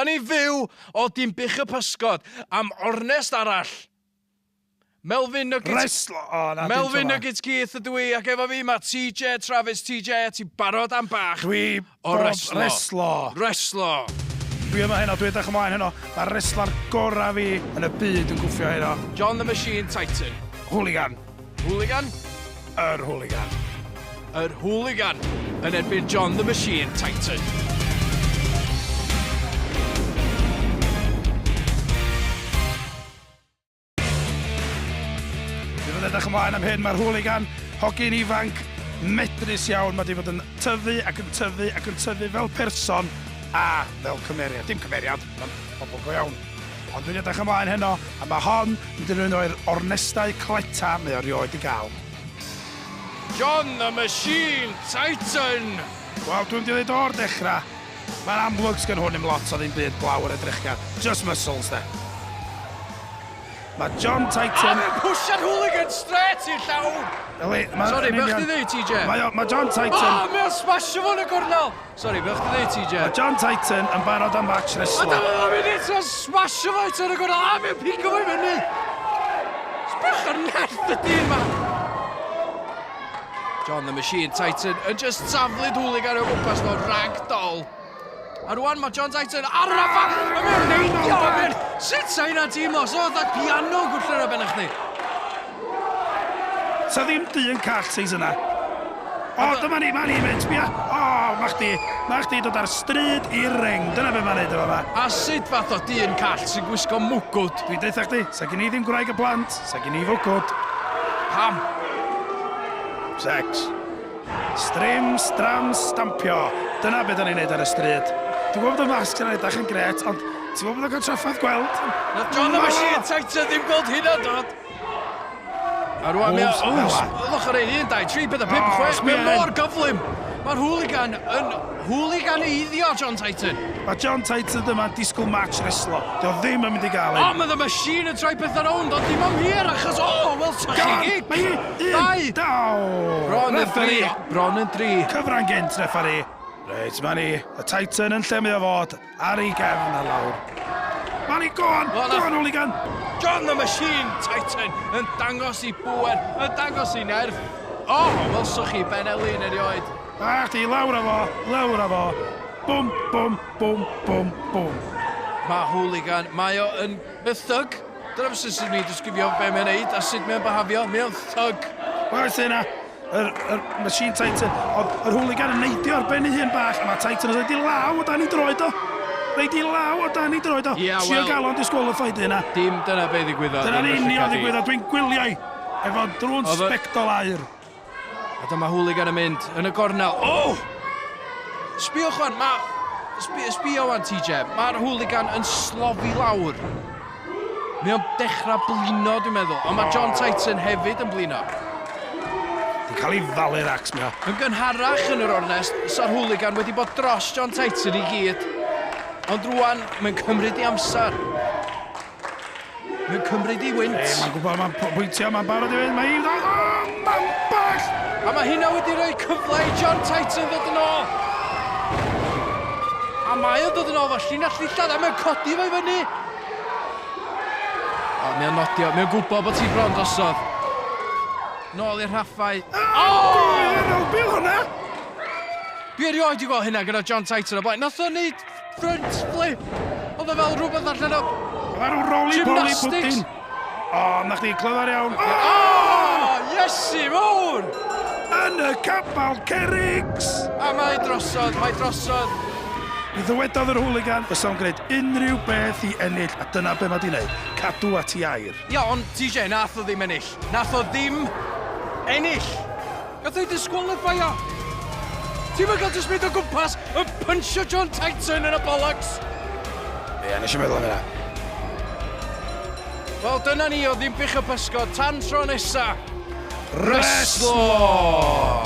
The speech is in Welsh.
Da ni fyw o dimbych y pysgod am ornest arall. Melvin Nuggets... Melvin Nuggets Keith ydw i, ac efo fi mae TJ Travis. TJ, ti'n barod am bach? Dwi Bob Reslo. Dwi yma heno, dwi edrych ymlaen heno. Mae'r wrestler gorau fi yn y byd yn gwffio heno. John the Machine Titan. Hooligan. Hooligan? Yr Hooligan. Yr Hooligan yn erbyn John the Machine Titan. Dwi'n edrych ymlaen am hyn, mae'r Hooligan, hogyn ifanc, medrus iawn. Mae di fod yn tyfu ac yn tyfu ac yn tyfu fel person a fel cymeriad. Dim cymeriad, mae'n bobl go iawn. Ond dwi'n edrych ymlaen heno, a mae hon yn dyn nhw'n o'r ornestau cleta mae o rioed i gael. John the Machine Titan! Wel, dwi'n mynd i ddweud o'r dechrau, mae'n amlwg sgan hwn im lot o ddim byd blawr edrych gan. Just muscles, de. Mae John Titan... Mae'n pwsia'r Hooligan straight i'r llawn! Sorry, beth chdi ddweud, TJ? Mae John Titan... Mae'n smasho fo'n y gornel! Sorry, beth chdi ddweud, TJ? Mae John Titan yn barod am match wrestler. A dyma fi'n eto smasho fo'n y gornel! Mae'n pigo fo'n fyny! Sbech ar nerth y dyn ma! John the Machine Titan yn just taflid Hooligan o gwmpas fel ragdoll. A rwan mae John Titan ar y rafa! Mae'n neidio! Sut sa hynna'n teimlo? So oedd that piano gwllur o ben chdi? Sa ddim dyn call seis yna. O, dyma ni mynd, bia. O, ma chdi dod ar stryd i'r ring. Dyna be ma'n neud efo ma. A sut fath o dyn call sy'n gwisgo mwgwd? Dwi'n deitha chdi, sa gen i ddim gwraig y plant, sa gen i fwgwd. Pam? Sex. Strim, stram, stampio. Dyna be da ni'n neud ar y stryd. Dwi'n gwybod y masg yn edrych yn gret, ond ti'n gwybod bod o'n traffaith gweld? Na John the Machine Titan ddim gweld hynna dod. A rwan mi o... Lwch ar ein 1, 2, 3, 4, 5, 6, mae'n mor gyflym. Mae'r Hooligan yn Hooligan eiddio John Titan. Mae John Titan dyma'n disgwyl match wrestler. Dio ddim yn mynd i gael O, un. mae The Machine yn troi beth ar ond, ond dim am hir achos wel, sa chi gig. Mae un, daw. Bron yn 3. Bron yn 3. Cyfran gynt, referee. Reit, mae ni, y Titan yn lle mae o fod, ar ei gefn a lawr. Mae ni, go on, Hooligan! John the Machine Titan yn dangos i bwer, yn dangos i nerf. O, welswch chi Ben Elin erioed. A chdi, lawr a fo. Bwm, bwm, bwm, bwm, bwm. Mae Hooligan, mae o yn y thug. Dyna fes sy'n ni disgrifio be mae'n neud a sut mae'n behafio. Mae'n thug. Wel, sy'n yr Machine Titan, oedd yr Hooligan yn neidio ar ben ei hun bach, a mae Titan yn rhaid i law o dan i droed o. Rhaid i law o dan i droed o. Sio galon disqualified yna. Dim dyna be ddigwyddodd. Dyna'n union ddigwyddodd, dwi'n gwiliau. Efo drwn sbectol air. A dyma Hooligan yn mynd yn y gornel. O! Sbiwch wan, sbio wan TJ, mae'r Hooligan yn slofi lawr. Mae o'n dechrau blino, dwi'n meddwl, ond mae John Titan hefyd yn blino. Dwi'n cael ei falu'r acs mi o. Yn gynharach yn yr ornest, sa'r Hooligan wedi bod dros John Titan i gyd. Ond rwan, mae'n cymryd i amser. Mae'n cymryd i wynt. Mae'n gwybod, mae'n pwyntio, mae'n barod i fynd, mae'n mae'n bach! A mae hynna wedi rhoi cyfle i John Titan ddod yn ôl. A mae o'n dod yn ôl fo llinell ddillad, a mae'n codi fo i fyny. O, mae'n nodio, mae'n gwybod bod ti bron drosodd. Nôl i'r raffau. Be hwnna? Dwi erioed i gweld hynna gyda John Titan o blaen. Nath o'n neud front flip. Oedd o fel rhywbeth allan o... Mae rhyw roly-poly pwdyn. O, na chdi, clyfar iawn. O, Iesu mawr! Yn y capal Cerrigs! A mae drosodd. Mi ddywedodd yr Hooligan, fes o'n gwneud unrhyw beth i ennill, a dyna be mae di wneud, cadw at i air. Ia, ond TJ, nath o ddim ennill. Nath o ddim ennill. Gath o'i disqualifio. Ti'n mynd gael jyst mynd o gwmpas yn punchio John Titan yn y bollocks. Ie, nes i meddwl am hynna. Wel, dyna ni o ddim bych y pysgod. Tan tro nesa. Reslo!